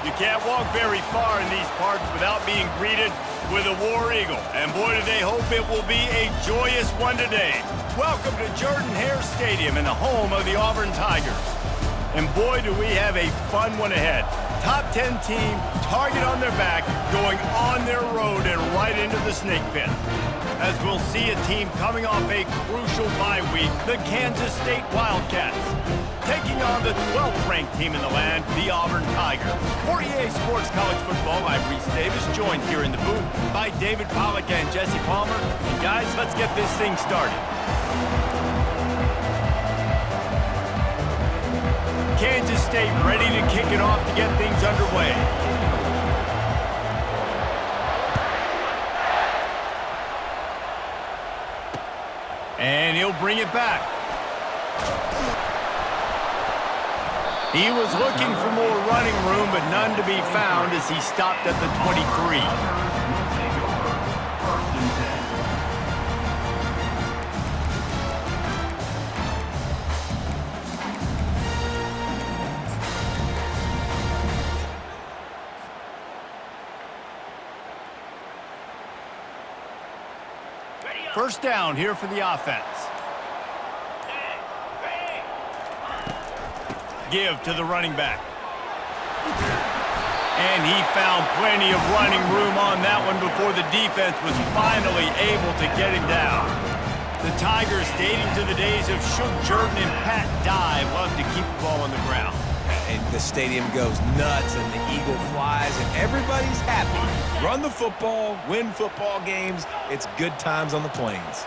You can't walk very far in these parts without being greeted with a War Eagle. And boy, do they hope it will be a joyous one today. Welcome to Jordan-Hare Stadium and the home of the Auburn Tigers. And boy, do we have a fun one ahead. Top 10 team, target on their back, going on their road and right into the snake pit. As we'll see a team coming off a crucial bye week, the Kansas State Wildcats, taking on the 12th-ranked team in the land, the Auburn Tigers. For EA Sports College Football, I'm Reese Davis, joined here in the booth by David Pollack and Jesse Palmer. And guys, let's get this thing started. Kansas State ready to kick it off to get things underway. And he'll bring it back. He was looking for more running room, but none to be found as he stopped at the 23. First down here for the offense. Give to the running back. And he found plenty of running room on that one before the defense was finally able to get him down. The Tigers, dating to the days of Shook Jordan and Pat Dye, love to keep the ball on the ground. And the stadium goes nuts and the eagle flies and everybody's happy. Run the football, win football games. It's good times on the plains.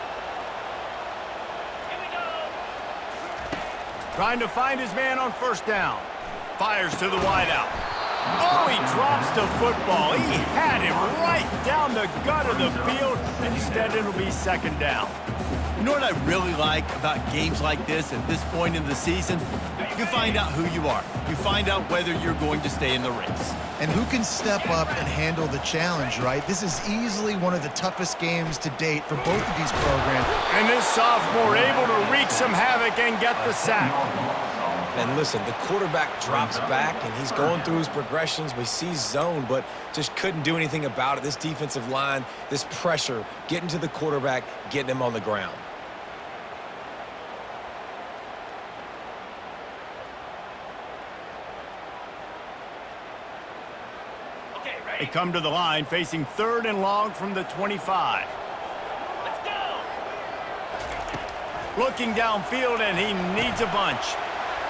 Trying to find his man on first down. Fires to the wideout. Oh, he drops the football. He had him right down the gut of the field. Instead, it'll be second down. You know what I really like about games like this at this point in the season? You find out who you are. You find out whether you're going to stay in the race. And who can step up and handle the challenge, right? This is easily one of the toughest games to date for both of these programs. And this sophomore able to wreak some havoc and get the sack. And listen, the quarterback drops back, and he's going through his progressions. We see zone, but just couldn't do anything about it. This defensive line, this pressure, getting to the quarterback, getting him on the ground. They come to the line facing third and long from the 25. Let's go! Looking downfield, and he needs a bunch.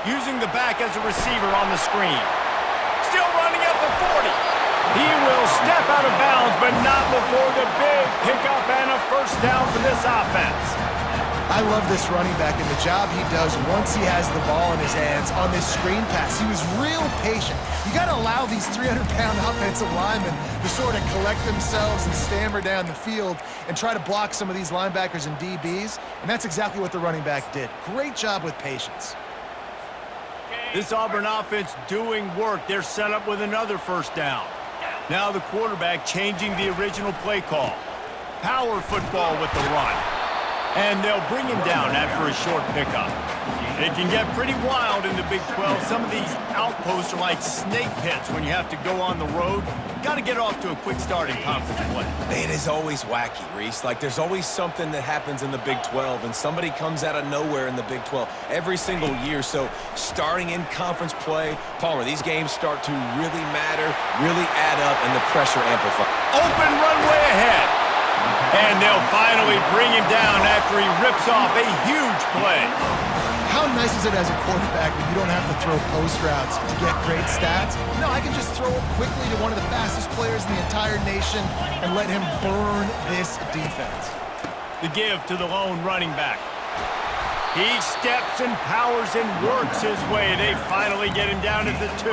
Using the back as a receiver on the screen. Still running at the 40. He will step out of bounds, but not before the big pickup and a first down for this offense. I love this running back and the job he does once he has the ball in his hands on this screen pass. He was real patient. You got to allow these 300-pound offensive linemen to sort of collect themselves and stammer down the field and try to block some of these linebackers and DBs, and that's exactly what the running back did. Great job with patience. This Auburn offense doing work. They're set up with another first down. Now the quarterback changing the original play call. Power football with the run. And they'll bring him down after a short pickup. It can get pretty wild in the Big 12. Some of these outposts are like snake pits when you have to go on the road. Got to get off to a quick start in conference play. It is always wacky, Reese. Like, there's always something that happens in the Big 12, and somebody comes out of nowhere in the Big 12 every single year. So starting in conference play, Palmer, these games start to really matter, really add up, and the pressure amplifies. Open runway ahead. And they'll finally bring him down after he rips off a huge play. How nice is it as a quarterback when you don't have to throw post routes to get great stats? No, I can just throw it quickly to one of the fastest players in the entire nation and let him burn this defense. The give to the lone running back. He steps and powers and works his way. They finally get him down at the 2.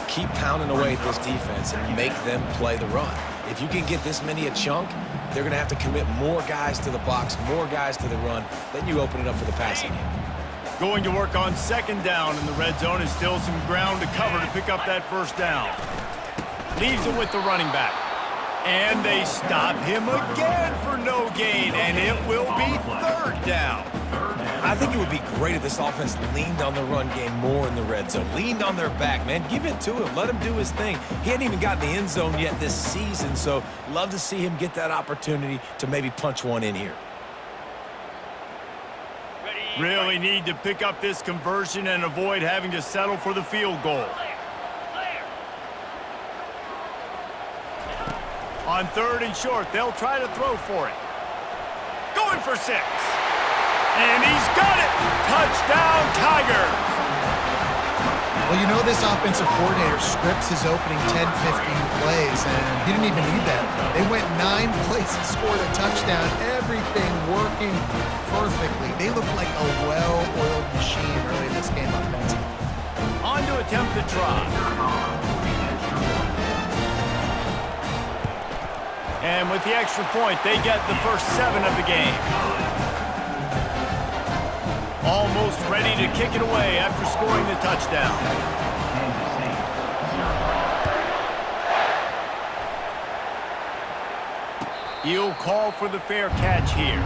Keep pounding away at this defense and make them play the run. If you can get this many a chunk, they're going to have to commit more guys to the box, more guys to the run. Then you open it up for the passing game. Going to work on second down in the red zone is still some ground to cover to pick up that first down. Leaves it with the running back. And they stop him again for no gain, and it will be third down. I think it would be great if this offense leaned on the run game more in the red zone. Leaned on their back, man. Give it to him. Let him do his thing. He hadn't even gotten the end zone yet this season, so love to see him get that opportunity to maybe punch one in here. Really need to pick up this conversion and avoid having to settle for the field goal. On third and short, they'll try to throw for it. Going for 6. And he's got it! Touchdown, Tigers! Well, you know this offensive coordinator scripts his opening 10, 15 plays, and he didn't even need that. They went 9 plays and scored a touchdown. Everything working perfectly. They look like a well-oiled machine early in this game offensively. On to attempt the try. And with the extra point, they get the first 7 of the game. Almost ready to kick it away after scoring the touchdown. He'll call for the fair catch here.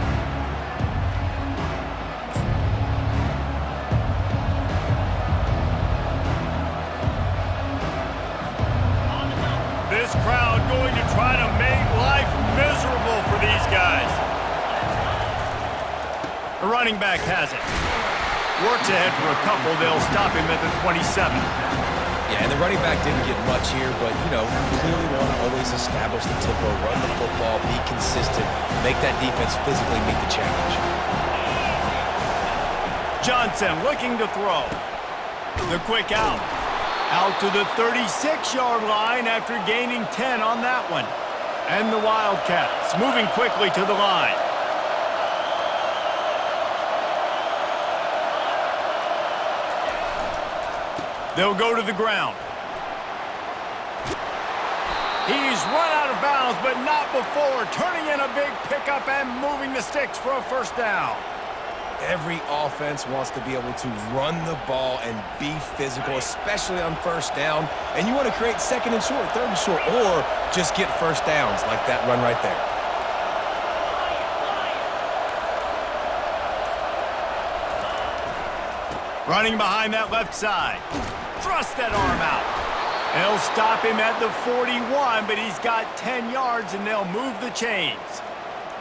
This crowd going to try to make life miserable for these guys. The running back has it. Works ahead for a couple. They'll stop him at the 27. Yeah, and the running back didn't get much here, but, you know, clearly want to always establish the tempo, run the football, be consistent, make that defense physically meet the challenge. Johnson looking to throw. The quick out. Out to the 36-yard line after gaining 10 on that one. And the Wildcats moving quickly to the line. They'll go to the ground. He's run out of bounds, but not before turning in a big pickup and moving the sticks for a first down. Every offense wants to be able to run the ball and be physical, especially on first down. And you want to create second and short, third and short, or just get first downs like that run right there. Running behind that left side. Thrust that arm out. They'll stop him at the 41, but he's got 10 yards, and they'll move the chains.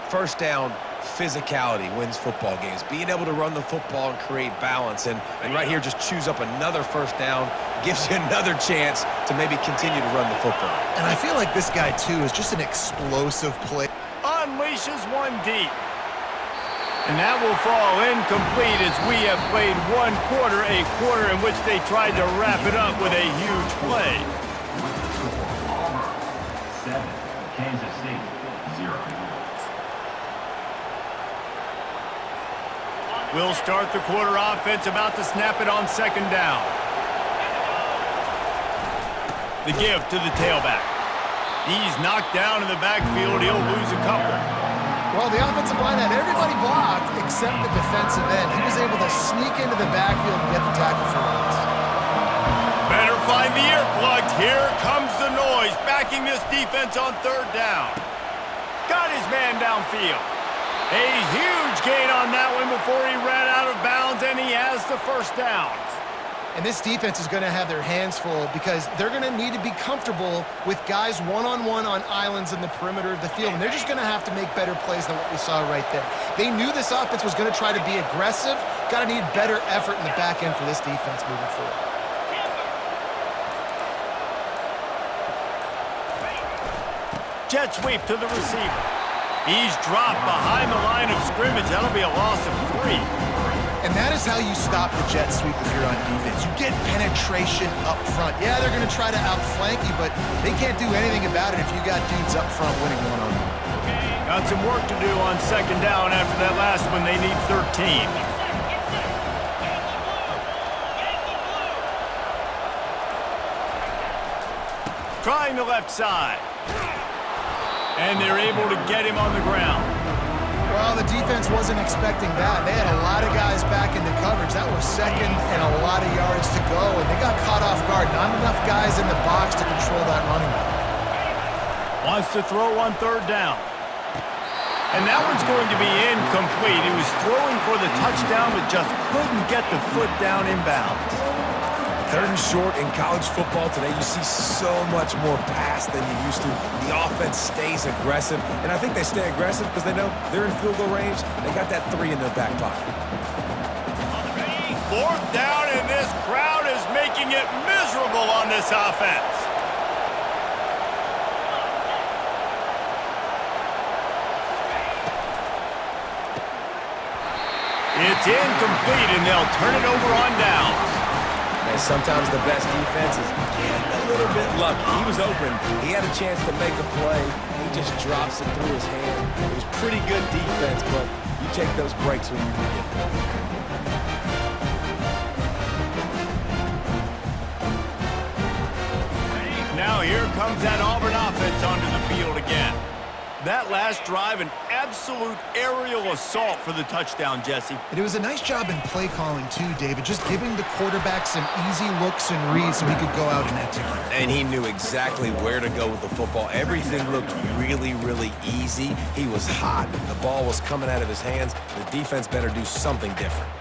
First down, physicality wins football games. Being able to run the football and create balance. And right here, just choose up another first down, gives you another chance to maybe continue to run the football. And I feel like this guy, too, is just an explosive play. Unleashes one deep. And that will fall incomplete as we have played one quarter, a quarter in which they tried to wrap it up with a huge play. Auburn 7, Kansas State 0. We'll start the quarter offense, about to snap it on second down. The give to the tailback. He's knocked down in the backfield. He'll lose a couple. Well, the offensive line had everybody blocked except the defensive end. He was able to sneak into the backfield and get the tackle for once. Better find the earplugs. Here comes the noise, backing this defense on third down. Got his man downfield. A huge gain on that one before he ran out of bounds, and he has the first down. And this defense is going to have their hands full because they're going to need to be comfortable with guys one-on-one on islands in the perimeter of the field. And they're just going to have to make better plays than what we saw right there. They knew this offense was going to try to be aggressive. Got to need better effort in the back end for this defense moving forward. Jet sweep to the receiver. He's dropped behind the line of scrimmage. That'll be a loss of 3. And that is how you stop the jet sweep if you're on defense. You get penetration up front. Yeah, they're going to try to outflank you, but they can't do anything about it if you got dudes up front winning one-on-one. Got some work to do on second down after that last one. They need 13. Trying the left side. And they're able to get him on the ground. Well, the defense wasn't expecting that. They had a lot of guys back into coverage. That was second and a lot of yards to go, and they got caught off guard. Not enough guys in the box to control that running back. Wants to throw on third down. And that one's going to be incomplete. He was throwing for the touchdown, but just couldn't get the foot down in bounds. Third and short in college football today, you see so much more pass than you used to. The offense stays aggressive, and I think they stay aggressive because they know they're in field goal range. They got that 3 in their back pocket. Fourth down, and this crowd is making it miserable on this offense. It's incomplete, and they'll turn it over on downs. And sometimes the best defense is getting a little bit lucky. He was open. He had a chance to make a play. He just drops it through his hand. It was pretty good defense, but you take those breaks when you can get them. Now here comes that Auburn offense onto the field again. That last drive, an absolute aerial assault for the touchdown, Jesse. And it was a nice job in play calling too, David, just giving the quarterback some easy looks and reads so he could go out and execute. And he knew exactly where to go with the football. Everything looked really, really easy. He was hot. The ball was coming out of his hands. The defense better do something different.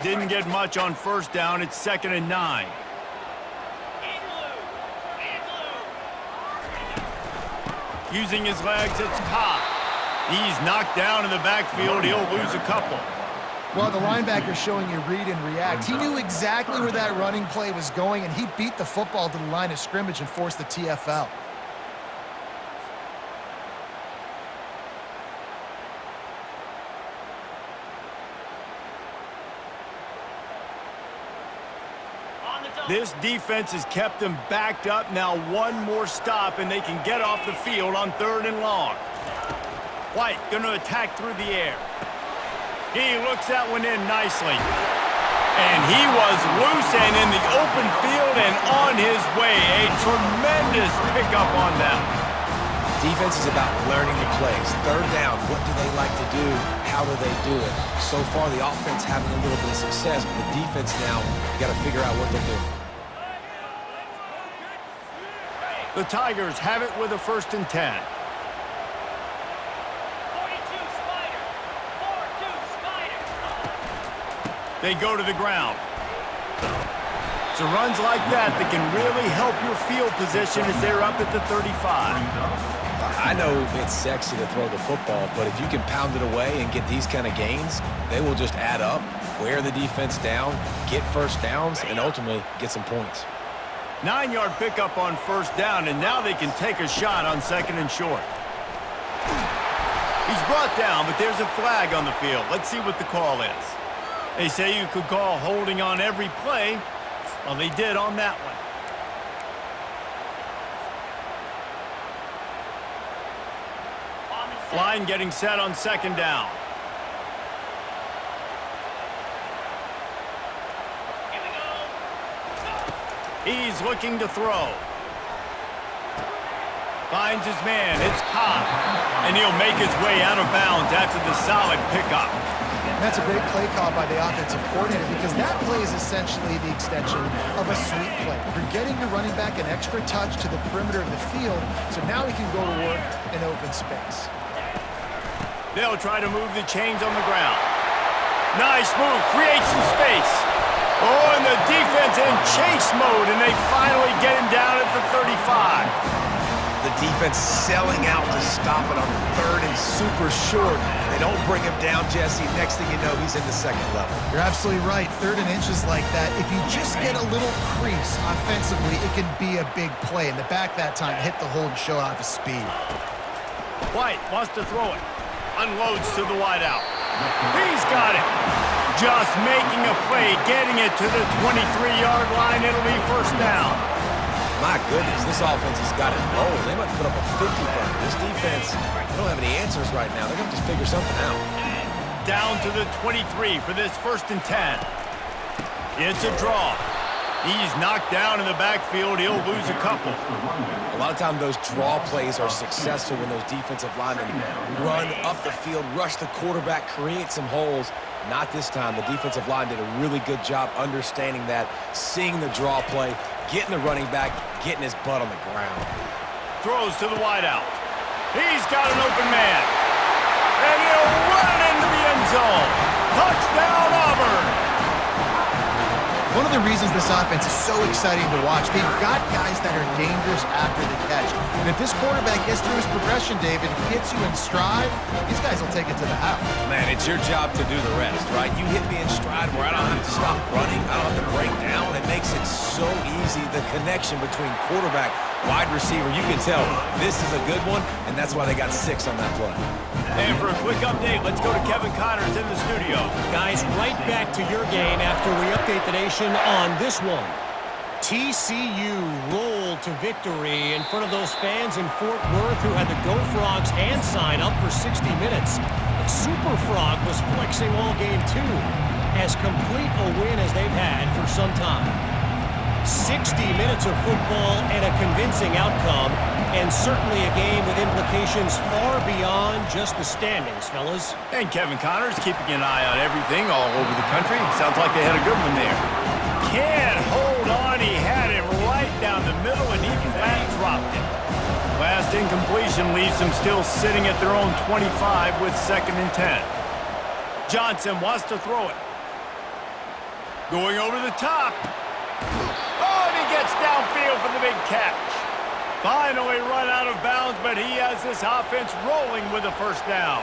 Didn't get much on first down. It's 2nd and 9. Using his legs, it's caught. He's knocked down in the backfield. He'll lose a couple. Well, the linebacker showing you read and react. He knew exactly where that running play was going, and he beat the football to the line of scrimmage and forced the TFL. This defense has kept them backed up. Now one more stop, and they can get off the field on 3rd and long. White going to attack through the air. He looks that one in nicely. And he was loose and in the open field and on his way. A tremendous pickup on them. Defense is about learning the plays. 3rd down, what do they like to do? How do they do it? So far, the offense having a little bit of success, but the defense now, you got to figure out what they're doing. The Tigers have it with a 1st and 10. 42 Spider. 4-2 Spider. They go to the ground. So runs like that can really help your field position as they're up at the 35. I know it's sexy to throw the football, but if you can pound it away and get these kind of gains, they will just add up, wear the defense down, get first downs, and ultimately get some points. 9-yard pickup on 1st down, and now they can take a shot on 2nd and short. He's brought down, but there's a flag on the field. Let's see what the call is. They say you could call holding on every play. Well, they did on that one. Line getting set on 2nd down. He's looking to throw. Finds his man. It's caught. And he'll make his way out of bounds after the solid pickup. And that's a great play call by the offensive coordinator because that play is essentially the extension of a sweep play. You're getting your running back an extra touch to the perimeter of the field, so now he can go to work in open space. They'll try to move the chains on the ground. Nice move. Creates some space. Oh, and the defense in chase mode, and they finally get him down at the 35. The defense selling out to stop it on 3rd and super short. They don't bring him down, Jesse. Next thing you know, he's in the 2nd level. You're absolutely right. 3rd and inches like that, if you just get a little crease offensively, it can be a big play. In the back that time, hit the hole and show off his speed. White wants to throw it. Unloads to the wideout. He's got it. Just making a play, getting it to the 23-yard line. It'll be 1st down. My goodness, this offense has got it rolled. They might put up a 50-burner. This defense, they don't have any answers right now. They're going to just figure something out. Down to the 23 for this 1st and 10. It's a draw. He's knocked down in the backfield. He'll lose a couple. A lot of times those draw plays are successful when those defensive linemen run up the field, rush the quarterback, create some holes. Not this time. The defensive line did a really good job understanding that, seeing the draw play, getting the running back, getting his butt on the ground. Throws to the wideout. He's got an open man. And he'll run it into the end zone. Touchdown, Auburn. One of the reasons this offense is so exciting to watch, they've got guys that are dangerous after the catch. And if this quarterback gets through his progression, David, hits you in stride, these guys will take it to the house. Man, it's your job to do the rest, right? You hit me in stride where I don't have to stop running. I don't have to break down. It makes it so easy, the connection between quarterback, wide receiver. You can tell this is a good one, and that's why they got 6 on that play. And for a quick update, let's go to Kevin Connors in the studio. Guys, right back to your game after we update the nation on this one. TCU rolled to victory in front of those fans in Fort Worth who had the Go Frogs hand sign up for 60 minutes. But Super Frog was flexing all game too, as complete a win as they've had for some time. 60 minutes of football and a convincing outcome, and certainly a game with implications far beyond just the standings, fellas. And Kevin Connors keeping an eye on everything all over the country. Sounds like they had a good one there. Can't hold on. He had it right down the middle, and he flat dropped it. Last incompletion leaves them still sitting at their own 25 with 2nd and 10. Johnson wants to throw it. Going over the top. Oh, and he gets downfield for the big catch. Finally run out of bounds, but he has this offense rolling with a 1st down.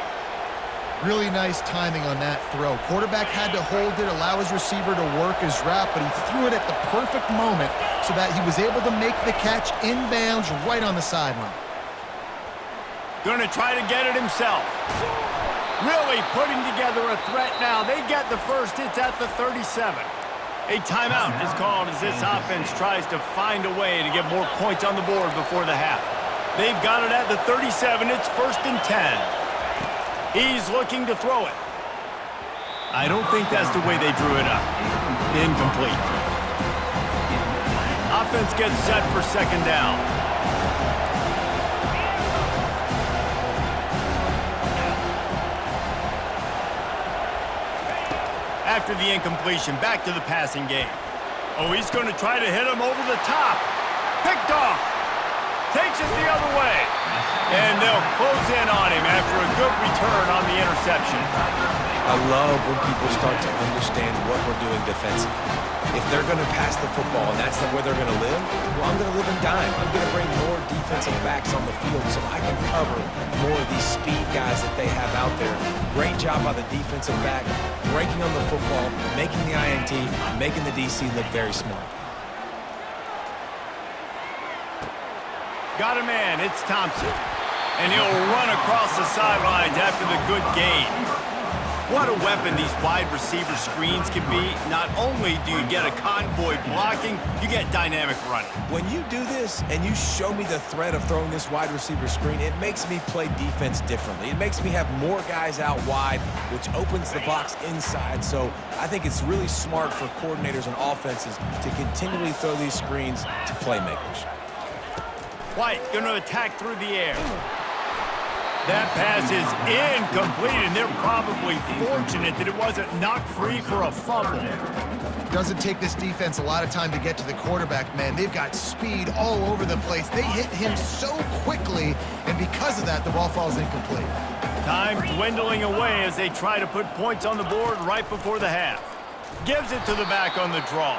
Really nice timing on that throw. Quarterback had to hold it, allow his receiver to work his route, but he threw it at the perfect moment so that he was able to make the catch inbounds right on the sideline. Going to try to get it himself. Really putting together a threat now. They get the first. It's at the 37. A timeout is called as this offense tries to find a way to get more points on the board before the half. They've got it at the 37. It's 1st and 10. He's looking to throw it. I don't think that's the way they drew it up. Incomplete. Offense gets set for 2nd down. After the incompletion, back to the passing game. Oh, he's going to try to hit him over the top. Picked off. Takes it the other way. And they'll close in on him after a good return on the interception. I love when people start to understand what we're doing defensively. If they're going to pass the football and that's where they're going to live, well, I'm going to live and dime. I'm going to bring more defensive backs on the field so I can cover more of these speed guys that they have out there. Great job by the defensive back, breaking on the football, making the INT, making the DC look very smart. Got a man, it's Thompson. And he'll run across the sidelines after the good gain. What a weapon these wide receiver screens can be. Not only do you get a convoy blocking, you get dynamic running. When you do this and you show me the threat of throwing this wide receiver screen, it makes me play defense differently. It makes me have more guys out wide, which opens the box inside. So I think it's really smart for coordinators and offenses to continually throw these screens to playmakers. White going to attack through the air. That pass is incomplete, and they're probably fortunate that it wasn't knocked free for a fumble. Doesn't take this defense a lot of time to get to the quarterback, man. They've got speed all over the place. They hit him so quickly, and because of that, the ball falls incomplete. Time dwindling away as they try to put points on the board right before the half. Gives it to the back on the draw.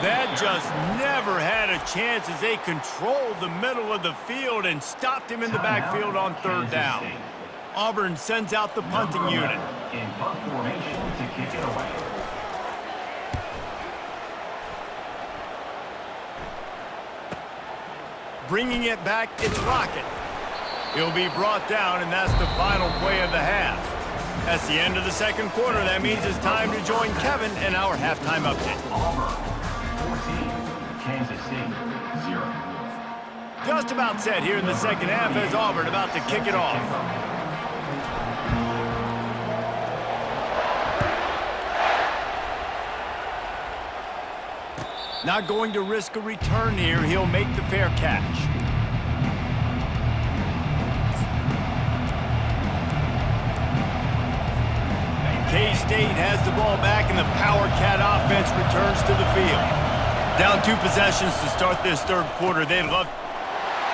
That just never had a chance as they controlled the middle of the field and stopped him in the backfield on 3rd down. Auburn sends out the punting unit. In punt formation to kick it away. Bringing it back, it's Rocket. He'll be brought down, and that's the final play of the half. That's the end of the 2nd quarter. That means it's time to join Kevin in our halftime update. Auburn 14, Kansas State 0. Just about set here in the 2nd half as Auburn about to kick it off. Not going to risk a return here. He'll make the fair catch. K-State has the ball back, and the Power Cat offense returns to the field. Down 2 possessions to start this third quarter. They'd love...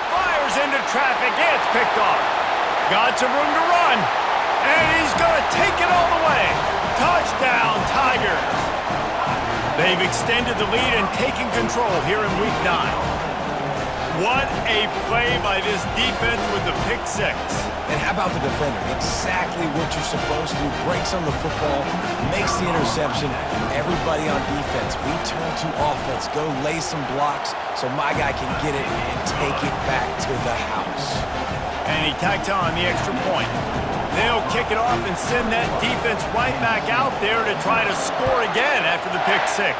Fires into traffic. It's picked off. Got some room to run. And he's going to take it all the way. Touchdown, Tigers. They've extended the lead and taken control here in Week 9. What a play by this defense with the pick 6. And how about the defender? Exactly what you're supposed to do. Breaks on the football, makes the interception. Everybody on defense, we turn to offense. Go lay some blocks so my guy can get it and take it back to the house. And he tacked on the extra point. They'll kick it off and send that defense right back out there to try to score again after the pick 6.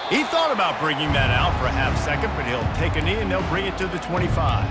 He thought about bringing that out for a half second, but he'll take a knee and they'll bring it to the 25.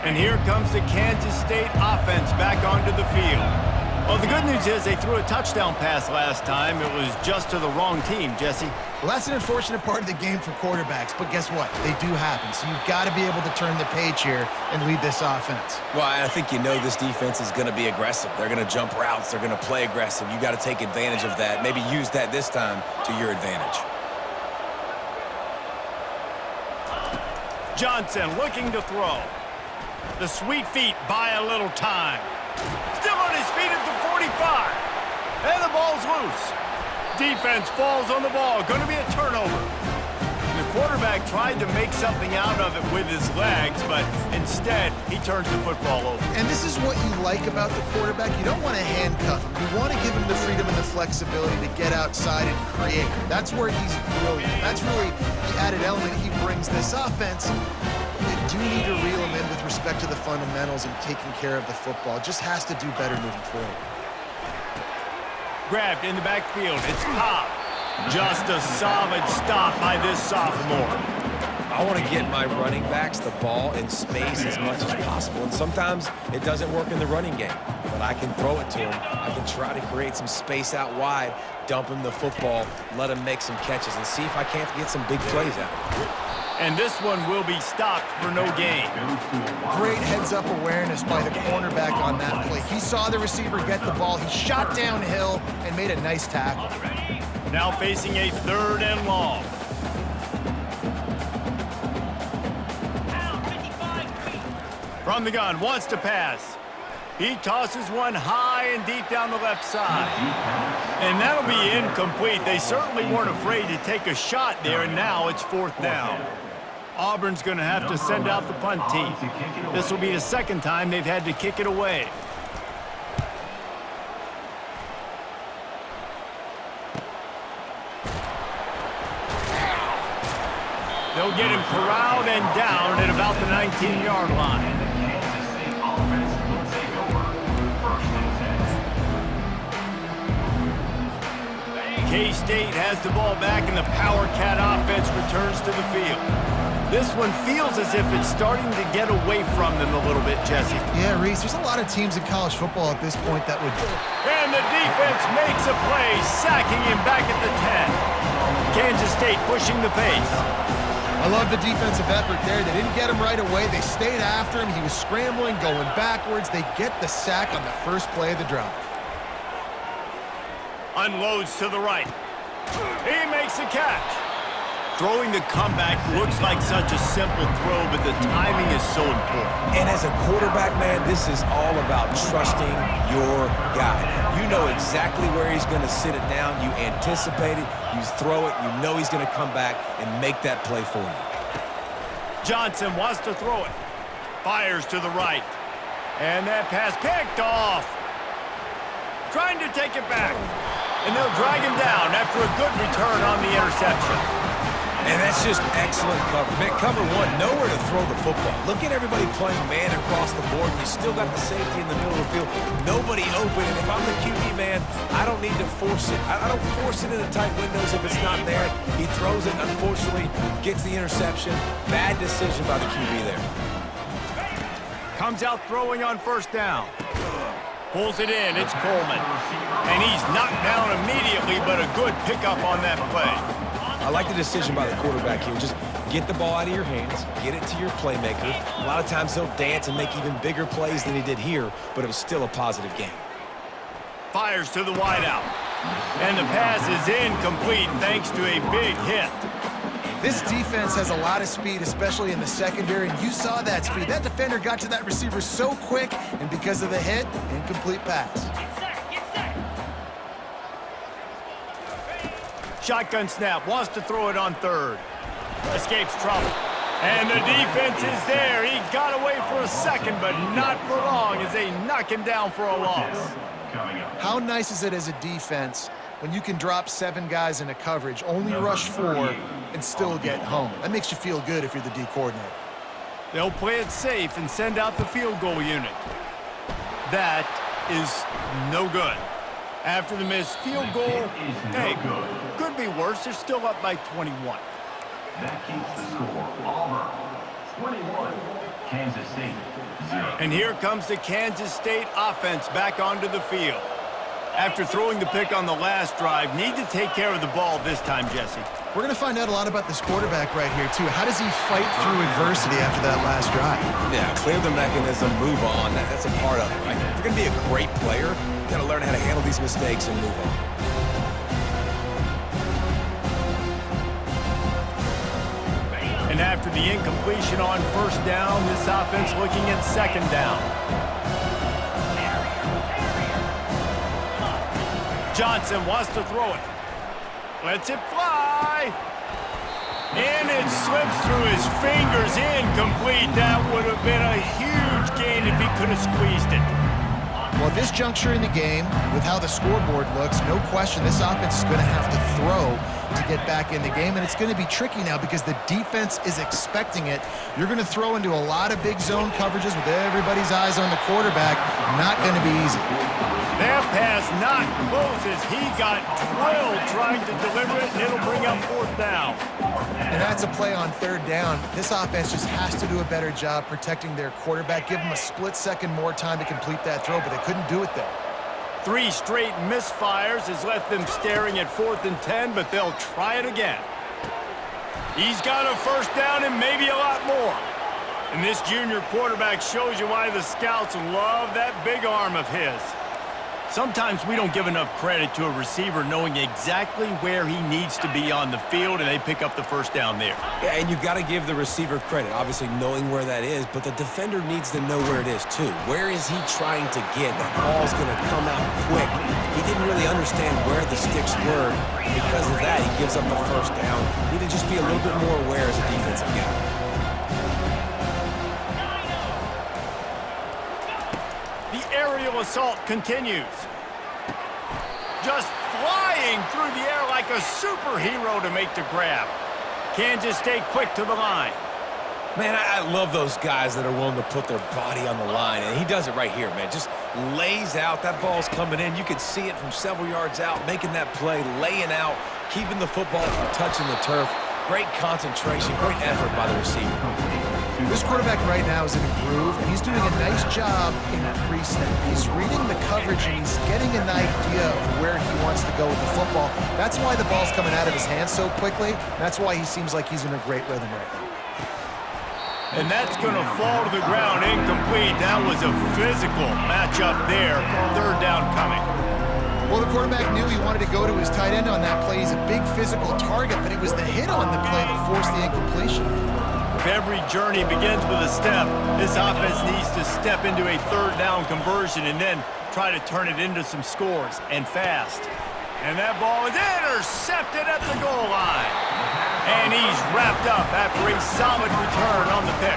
And here comes the Kansas State offense back onto the field. Well, the good news is they threw a touchdown pass last time. It was just to the wrong team, Jesse. Well, that's an unfortunate part of the game for quarterbacks, but guess what? They do happen, so you've got to be able to turn the page here and lead this offense. Well, I think you know this defense is going to be aggressive. They're going to jump routes. They're going to play aggressive. You got to take advantage of that. Maybe use that this time to your advantage. Johnson looking to throw. The sweet feet buy a little time. Still on his feet at the 45. And the ball's loose. Defense falls on the ball. Going to be a turnover. The quarterback tried to make something out of it with his legs, but instead, he turns the football over. And this is what you like about the quarterback. You don't want to handcuff him. You want to give him the freedom and the flexibility to get outside and create. That's where he's brilliant. That's really the added element he brings this offense. They do need to reel him in with respect to the fundamentals and taking care of the football. Just has to do better moving forward. Grabbed in the backfield. It's Cobb. Just a solid stop by this sophomore. I want to get my running backs the ball in space as much as possible. And sometimes it doesn't work in the running game. But I can throw it to him. I can try to create some space out wide, dump him the football, let him make some catches, and see if I can't get some big plays out of it. And this one will be stopped for no gain. Great heads-up awareness by the cornerback on that play. He saw the receiver get the ball. He shot downhill and made a nice tackle. Now facing a 3rd and long. From the gun, wants to pass. He tosses one high and deep down the left side. And that'll be incomplete. They certainly weren't afraid to take a shot there, and now it's 4th down. Auburn's going to have to send out the punt team. This will be the 2nd time they've had to kick it away. They'll get him corralled and down at about the 19-yard line. K-State has the ball back, and the Power Cat offense returns to the field. This one feels as if it's starting to get away from them a little bit, Jesse. Yeah, Reese, there's a lot of teams in college football at this point that would... And the defense makes a play, sacking him back at the 10. Kansas State pushing the pace. I love the defensive effort there. They didn't get him right away. They stayed after him. He was scrambling, going backwards. They get the sack on the first play of the drive. Unloads to the right. He makes a catch. Throwing the comeback looks like such a simple throw, but the timing is so important. And as a quarterback, man, this is all about trusting your guy. You know exactly where he's going to sit it down. You anticipate it. You throw it. You know he's going to come back and make that play for you. Johnson wants to throw it. Fires to the right. And that pass picked off. Trying to take it back. And they'll drag him down after a good return on the interception. And that's just excellent cover. Man, cover one, nowhere to throw the football. Look at everybody playing man across the board. You still got the safety in the middle of the field. Nobody open. And if I'm the QB, man, I don't need to force it. I don't force it into tight windows if it's not there. He throws it, unfortunately, gets the interception. Bad decision by the QB there. Comes out throwing on 1st down. Pulls it in. It's Coleman. And he's knocked down immediately, but a good pickup on that play. I like the decision by the quarterback here. Just get the ball out of your hands, get it to your playmaker. A lot of times he'll dance and make even bigger plays than he did here, but it was still a positive game. Fires to the wideout. And the pass is incomplete thanks to a big hit. This defense has a lot of speed, especially in the secondary, and you saw that speed. That defender got to that receiver so quick, and because of the hit, incomplete pass. Get set. Shotgun snap, wants to throw it on third. Escapes trouble. And the defense is there. He got away for a second, but not for long as they knock him down for a loss. How nice is it as a defense when you can drop 7 guys into coverage, only rush 4, and still get home? That makes you feel good if you're the D coordinator. They'll play it safe and send out the field goal unit. That is no good. After the missed field goal, hey, could be worse. They're still up by 21. That keeps the score. Auburn 21, Kansas State 0. And here comes the Kansas State offense back onto the field. After throwing the pick on the last drive, need to take care of the ball this time, Jesse. We're going to find out a lot about this quarterback right here, too. How does he fight through adversity after that last drive? Yeah, clear the mechanism, move on. That's a part of it, right? If you're going to be a great player, you got to learn how to handle these mistakes and move on. And after the incompletion on first down, this offense looking at second down. Johnson wants to throw it. Lets it fly. And it slips through his fingers. Incomplete. That would have been a huge gain if he could have squeezed it. Well, at this juncture in the game, with how the scoreboard looks, no question this offense is going to have to throw to get back in the game, and it's going to be tricky now because the defense is expecting it. You're going to throw into a lot of big zone coverages with everybody's eyes on the quarterback. Not going to be easy. That pass not close as he got drilled trying to deliver it, and it'll bring up fourth down. And that's a play on third down. This offense just has to do a better job protecting their quarterback. Give them a split second more time to complete that throw, but they couldn't do it there. 3 straight misfires has left them staring at 4th and 10, but they'll try it again. He's got a first down and maybe a lot more. And this junior quarterback shows you why the scouts love that big arm of his. Sometimes we don't give enough credit to a receiver knowing exactly where he needs to be on the field, and they pick up the first down there. Yeah, and you got to give the receiver credit, obviously knowing where that is, but the defender needs to know where it is too. Where is he trying to get? That ball's going to come out quick. He didn't really understand where the sticks were. Because of that, he gives up the first down. Need to just be a little bit more aware as a defensive guy. Aerial assault continues. Just flying through the air like a superhero to make the grab. Kansas State quick to the line. Man, I love those guys that are willing to put their body on the line, and he does it right here, man. Just lays out. That ball's coming in. You can see it from several yards out, making that play, laying out, keeping the football from touching the turf. Great concentration, great effort by the receiver. This quarterback right now is in a groove, and he's doing a nice job in pre-snap. He's reading the coverage, and he's getting an idea of where he wants to go with the football. That's why the ball's coming out of his hands so quickly. That's why he seems like he's in a great rhythm right now. And that's going to fall to the ground, incomplete. That was a physical matchup there. Third down coming. Well, the quarterback knew he wanted to go to his tight end on that play. He's a big physical target, but it was the hit on the play that forced the incompletion. If every journey begins with a step, this offense needs to step into a third down conversion and then try to turn it into some scores, and fast. And that ball is intercepted at the goal line. And he's wrapped up after a solid return on the pick.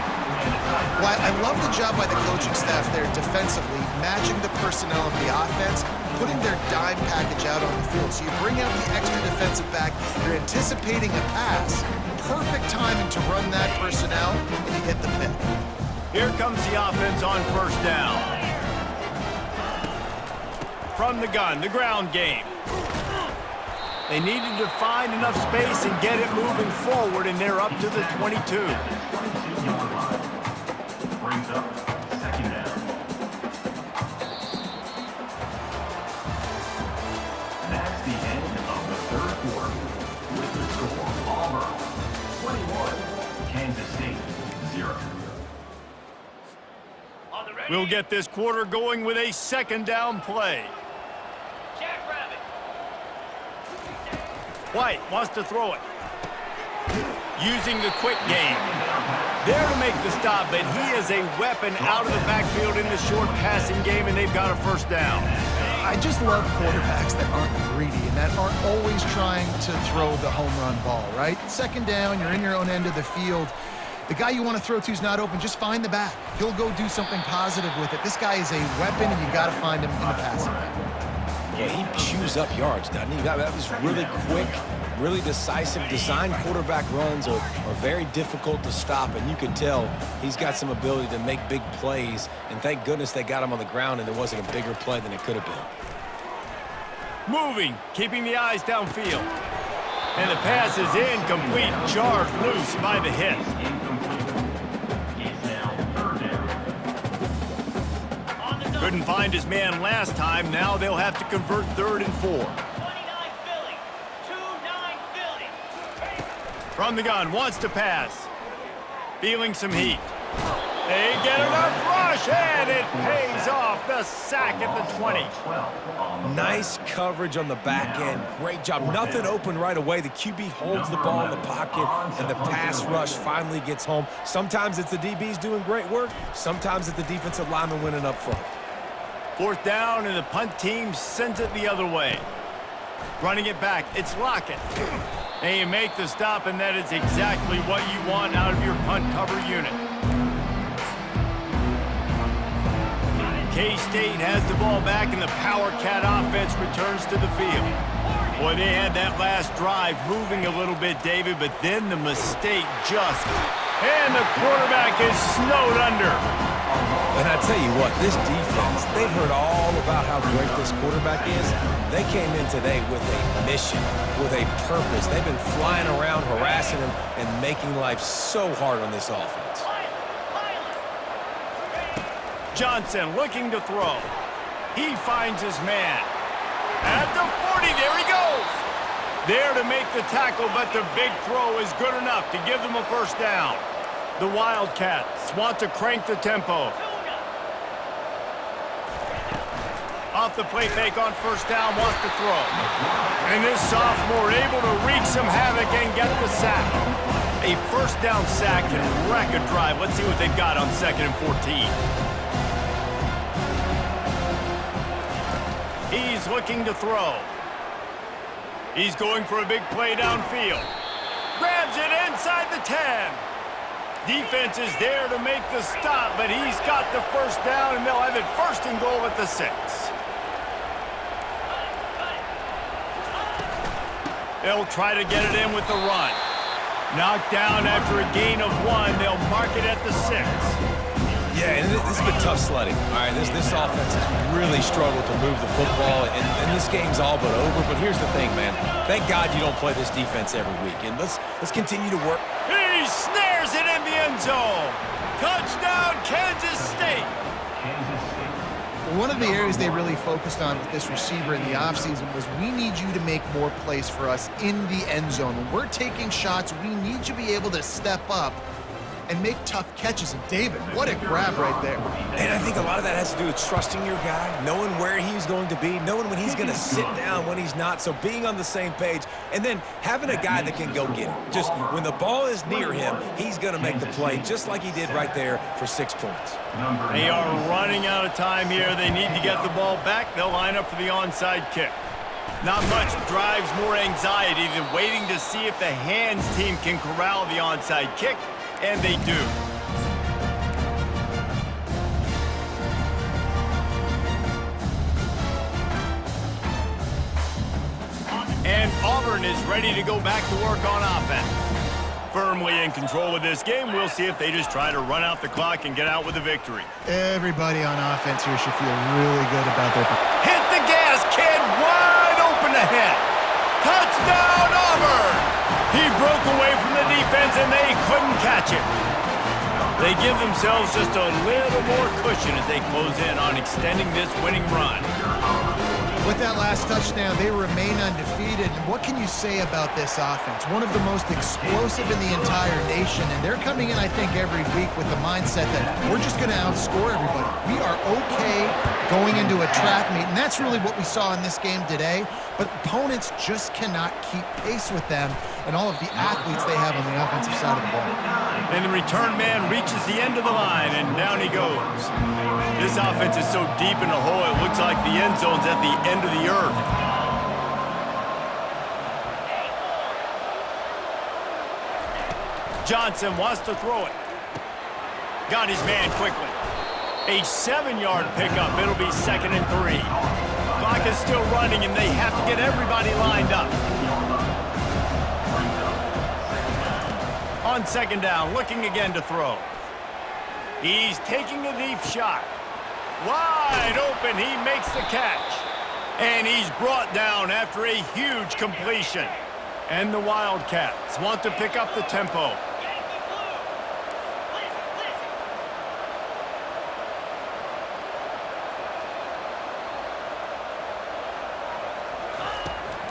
Well, I love the job by the coaching staff there defensively, matching the personnel of the offense, putting their dime package out on the field. So you bring out the extra defensive back, you're anticipating a pass, perfect timing to run that personnel, and you hit the pick. Here comes the offense on first down. From the gun, the ground game. They needed to find enough space and get it moving forward, and they're up to the 22. Brings up second down. That's the end of the third quarter with the score 21, Kansas State 0. On the ready. We'll get this quarter going with a second down play. Jackrabbit. White wants to throw it. Using the quick game. There to make the stop, but he is a weapon out of the backfield in the short passing game, and they've got a first down. I just love quarterbacks that aren't greedy and that aren't always trying to throw the home run ball, right? Second down, you're in your own end of the field. The guy you want to throw to is not open. Just find the back. He'll go do something positive with it. This guy is a weapon, and you got to find him in the passing game. Yeah, he chews up yards, doesn't he? That was really quick, really decisive. Design quarterback runs are very difficult to stop, and you can tell he's got some ability to make big plays, and thank goodness they got him on the ground and there wasn't a bigger play than it could have been. Moving, keeping the eyes downfield. And the pass is incomplete, jarred loose by the hit. Incomplete. It's now third down. On the Couldn't find his man last time. Now they'll have to convert 3rd and 4. 29 Philly. 2-9 Philly. From the gun, wants to pass. Feeling some heat. They get enough rush, and it pays off. The sack at the 20. 12 on the Nice coverage on the back end. Great job. Nothing open right away. The QB holds the ball in the pocket, and the pass rush finally gets home. Sometimes it's the DBs doing great work. Sometimes it's the defensive lineman winning up front. 4th down, and the punt team sends it the other way. Running it back, it's Lockett. And you make the stop, and that is exactly what you want out of your punt cover unit. K-State has the ball back, and the Power Cat offense returns to the field. Boy, they had that last drive moving a little bit, David, but then the mistake just... And the quarterback is snowed under. And I tell you what, this defense, they've heard all about how great this quarterback is. They came in today with a mission, with a purpose. They've been flying around, harassing him, and making life so hard on this offense. Johnson looking to throw. He finds his man. At the 40, there he goes. There to make the tackle, but the big throw is good enough to give them a first down. The Wildcats want to crank the tempo. Off the play fake on first down, wants to throw. And this sophomore able to wreak some havoc and get the sack. A first down sack can wreck a drive. Let's see what they've got on 2nd and 14. He's looking to throw. He's going for a big play downfield. Grabs it inside the 10. Defense is there to make the stop, but he's got the first down, and they'll have it 1st and goal at the 6. They'll try to get it in with the run. Knocked down after a gain of 1. They'll mark it at the 6. Yeah, and this has been tough sledding. All right, this offense has really struggled to move the football, and this game's all but over. But here's the thing, man. Thank God you don't play this defense every week. And let's continue to work. He snares it in the end zone. Touchdown, Kansas State. Kansas State. One of the areas they really focused on with this receiver in the offseason was we need you to make more plays for us in the end zone. When we're taking shots, we need you to be able to step up and make tough catches. And David, what a grab right there. And I think a lot of that has to do with trusting your guy, knowing where he's going to be, knowing when he's going to sit down, when he's not. So being on the same page, and then having a guy that can go get it. Just when the ball is near him, he's going to make the play, just like he did right there for 6 points. They are running out of time here. They need to get the ball back. They'll line up for the onside kick. Not much drives more anxiety than waiting to see if the hands team can corral the onside kick. And they do. And Auburn is ready to go back to work on offense. Firmly in control of this game. We'll see if they just try to run out the clock and get out with a victory. Everybody on offense here should feel really good about their... Hit the gas, kid. Wide open ahead. Touchdown, Auburn. He broke away from the defense, and they couldn't catch it. They give themselves just a little more cushion as they close in on extending this winning run. With that last touchdown, they remain undefeated. And what can you say about this offense? One of the most explosive in the entire nation, and they're coming in, I think, every week with the mindset that we're just going to outscore everybody. We are okay going into a track meet, and that's really what we saw in this game today. But opponents just cannot keep pace with them and all of the athletes they have on the offensive side of the ball. And the return man reaches the end of the line, and down he goes. This offense is so deep in the hole, it looks like the end zone's at the end of the earth. Johnson wants to throw it. Got his man quickly. A 7-yard pickup. It'll be 2nd and 3. Clock is still running, and they have to get everybody lined up. On 2nd down, looking again to throw. He's taking a deep shot. Wide open, he makes the catch. And he's brought down after a huge completion. And the Wildcats want to pick up the tempo.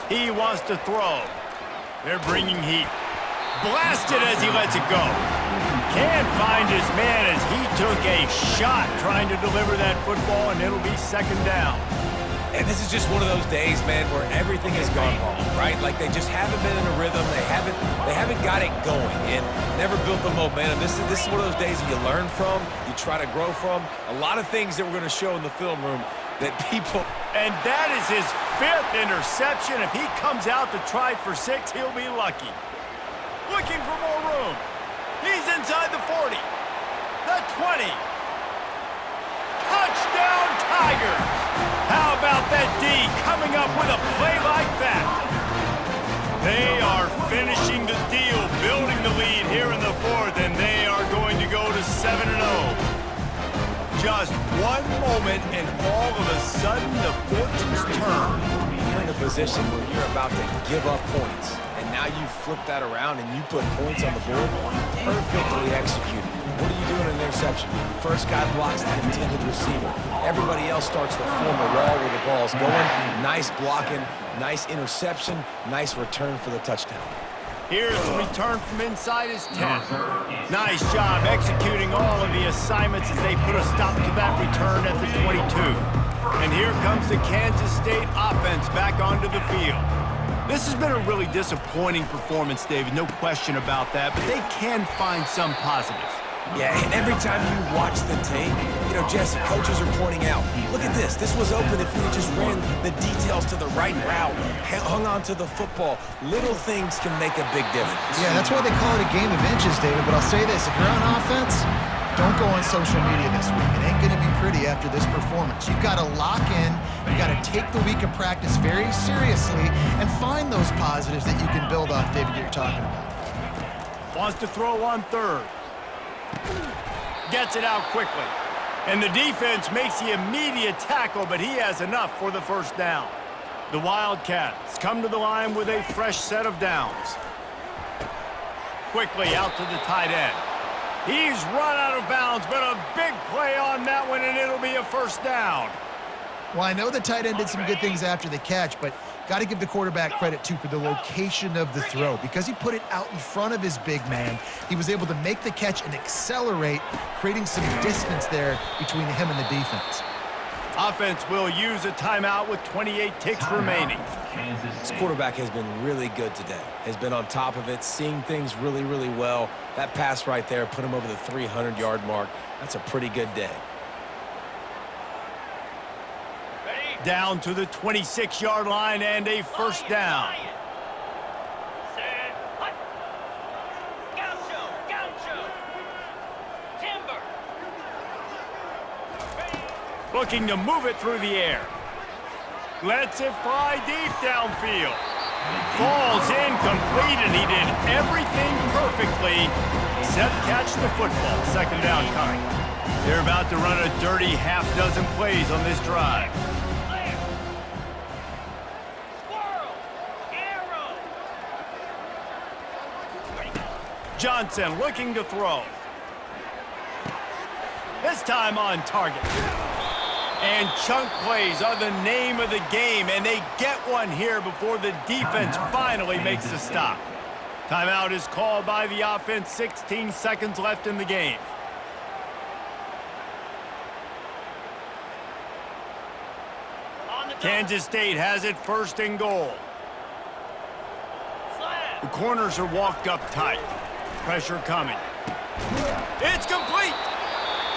He wants to throw. They're bringing heat. Blasted as he lets it go. Can't find his man as he took a shot trying to deliver that football, and it'll be 2nd down. And this is just one of those days, man, where everything has gone wrong, right? Like they just haven't been in a rhythm. They haven't got it going and never built the momentum. This is one of those days that you learn from, you try to grow from. A lot of things that we're going to show in the film room that people... And that is his 5th interception. If he comes out to try for 6, he'll be lucky. Looking for more room. He's inside the 40. The 20. Touchdown, Tigers. How about that D coming up with a play like that? They are finishing the deal, building the lead here in the 4th, and they are going to go to 7-0. Just one moment, and all of a sudden, the fortunes turn. You're in a position where you're about to give up points, and now you flip that around and you put points on the board. Perfectly executed. What do you do in an interception? First guy blocks the intended receiver. Everybody else starts to form a wall where the ball's going. Nice blocking, nice interception, nice return for the touchdown. Here's the return from inside his 10. Nice job executing all of the assignments as they put a stop to that return at the 22. And here comes the Kansas State offense back onto the field. This has been a really disappointing performance, David, no question about that, but they can find some positives. Yeah, and every time you watch the tape, you know, Jesse, coaches are pointing out, look at this. This was open if we just ran the details to the right route, hung on to the football. Little things can make a big difference. Yeah, that's why they call it a game of inches, David. But I'll say this, if you're on offense, don't go on social media this week. It ain't going to be pretty after this performance. You've got to lock in. You've got to take the week of practice very seriously and find those positives that you can build off, David, that you're talking about. Wants to throw on 3rd. Gets it out quickly. And the defense makes the immediate tackle, but he has enough for the 1st down. The Wildcats come to the line with a fresh set of downs. Quickly out to the tight end. He's run out of bounds, but a big play on that one, and it'll be a 1st down. Well, I know the tight end did some good things after the catch, but got to give the quarterback credit, too, for the location of the throw. Because he put it out in front of his big man, he was able to make the catch and accelerate, creating some distance there between him and the defense. Offense will use a timeout with 28 ticks remaining. This quarterback has been really good today. Has been on top of it, seeing things really, really well. That pass right there put him over the 300-yard mark. That's a pretty good day. Down to the 26-yard line and a 1st down. Looking to move it through the air. Lets it fly deep downfield. Falls incomplete, and he did everything perfectly except catch the football. 2nd down coming. They're about to run a dirty half-dozen plays on this drive. Johnson looking to throw. This time on target. And chunk plays are the name of the game, and they get one here before the defense finally makes the stop. Timeout is called by the offense, 16 seconds left in the game. Kansas State has it first and goal. The corners are walked up tight. Pressure coming. It's complete!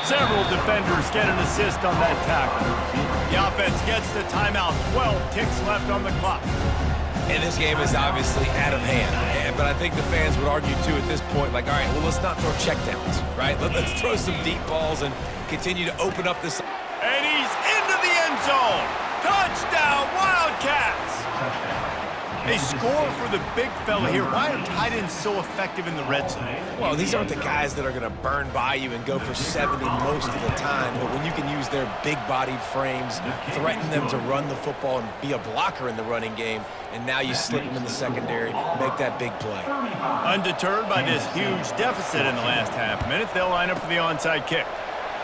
Several defenders get an assist on that tackle. The offense gets the timeout. 12 ticks left on the clock. And this game is obviously out of hand. But I think the fans would argue, too, at this point, like, all right, well, let's not throw checkdowns, right? Let's throw some deep balls and continue to open up this. And he's into the end zone. Touchdown, Wildcats! They score for the big fella here. Why are tight ends so effective in the red zone? Well, these aren't the guys that are going to burn by you and go for 70 most of the time, but when you can use their big-bodied frames, threaten them to run the football and be a blocker in the running game, and now you slip them in the secondary, make that big play. Undeterred by this huge deficit in the last half minute, they'll line up for the onside kick.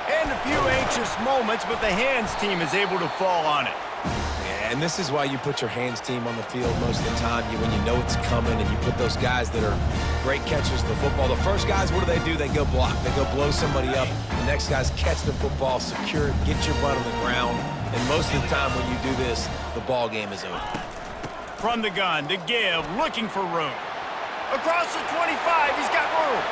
And a few anxious moments, but the hands team is able to fall on it. Yeah, and this is why you put your hands team on the field most of the time, when you know it's coming, and you put those guys that are great catchers of the football. The first guys, what do? They go block. They go blow somebody up. The next guys catch the football, secure it, get your butt on the ground. And most of the time when you do this, the ball game is over. From the gun, to give, looking for room. Across the 25, he's got room.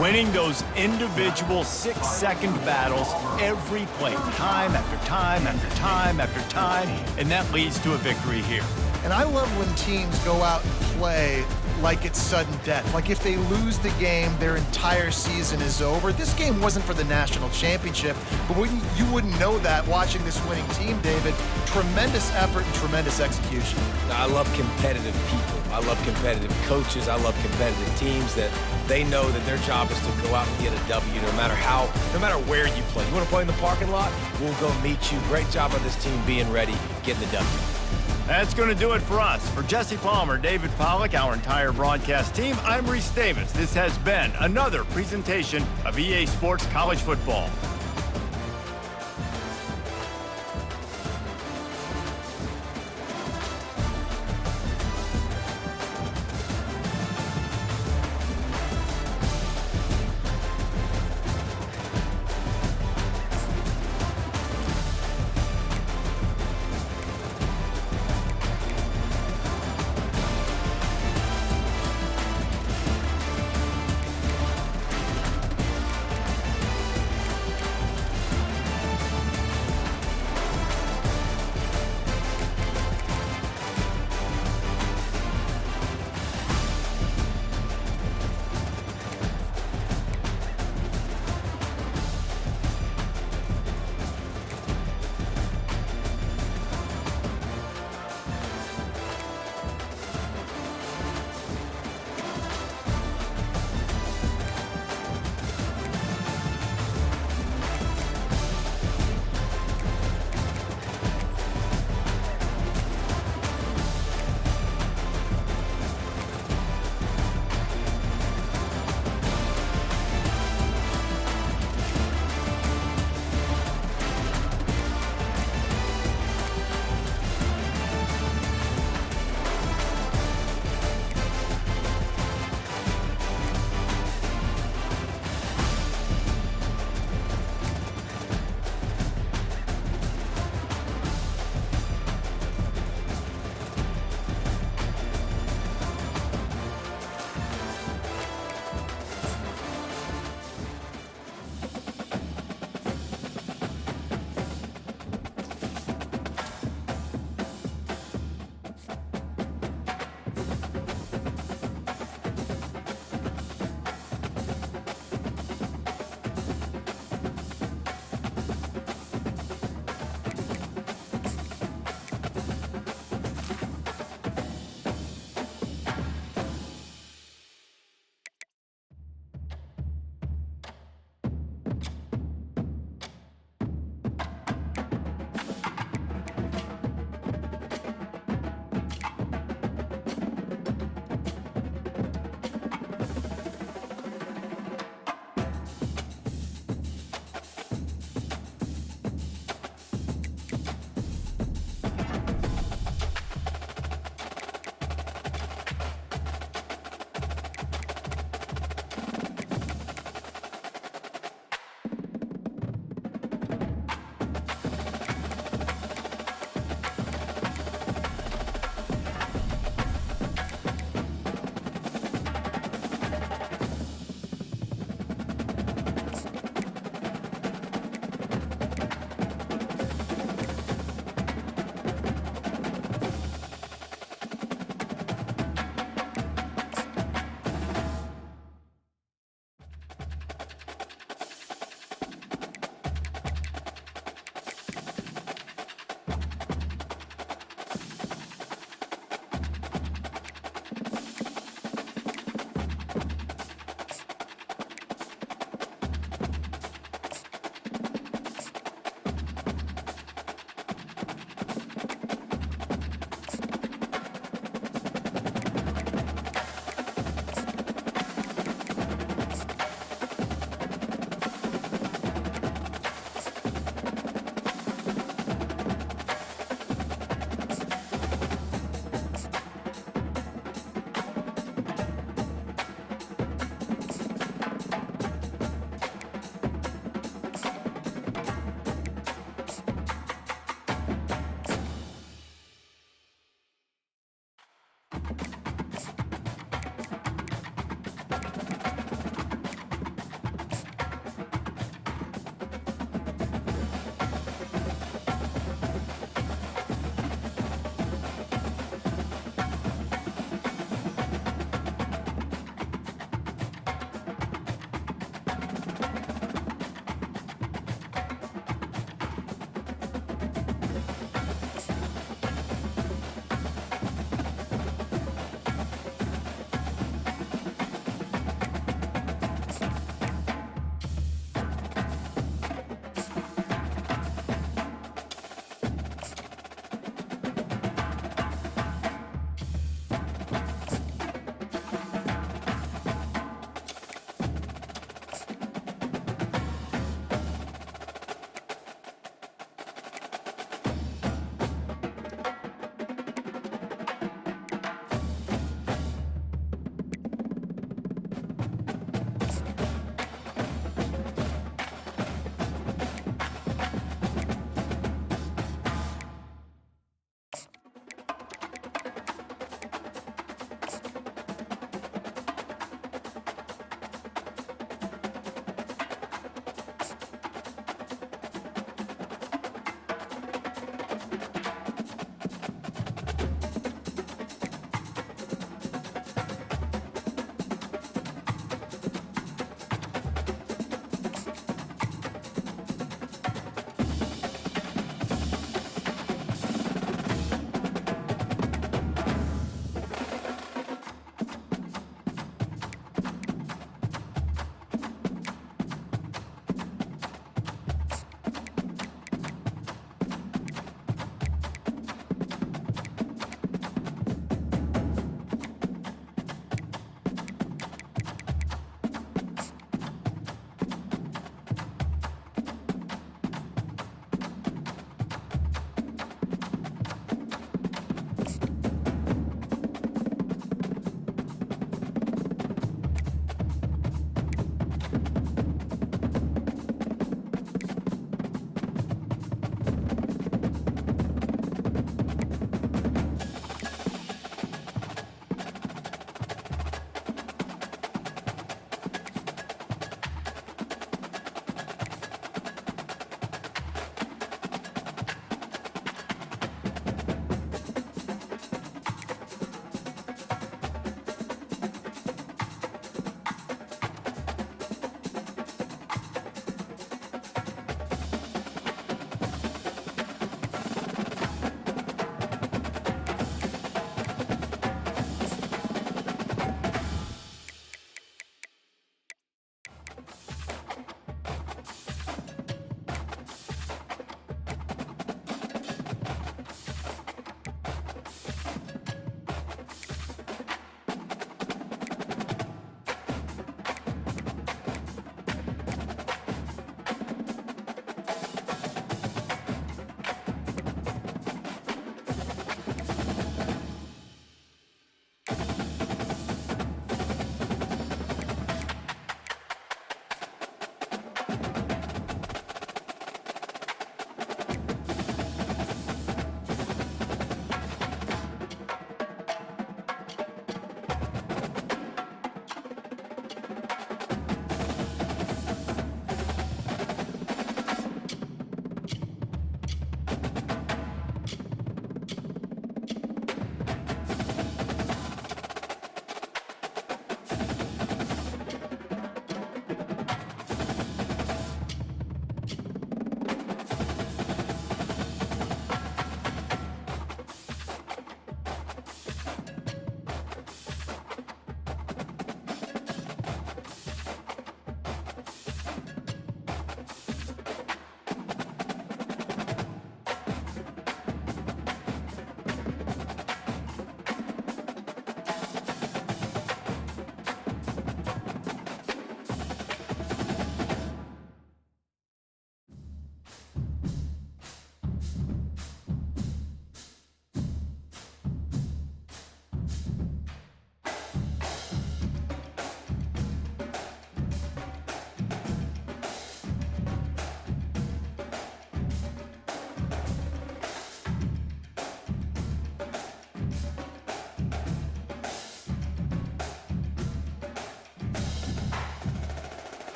Winning those individual 6-second battles every play, time after time after time after time, and that leads to a victory here. And I love when teams go out and play like it's sudden death. Like if they lose the game, their entire season is over. This game wasn't for the national championship, but you wouldn't know that watching this winning team, David. Tremendous effort and tremendous execution. I love competitive people. I love competitive coaches. I love competitive teams that they know that their job is to go out and get a W no matter where you play. You want to play in the parking lot? We'll go meet you. Great job on this team being ready, getting the W. That's going to do it for us. For Jesse Palmer, David Pollack, our entire broadcast team, I'm Reese Davis. This has been another presentation of EA Sports College Football.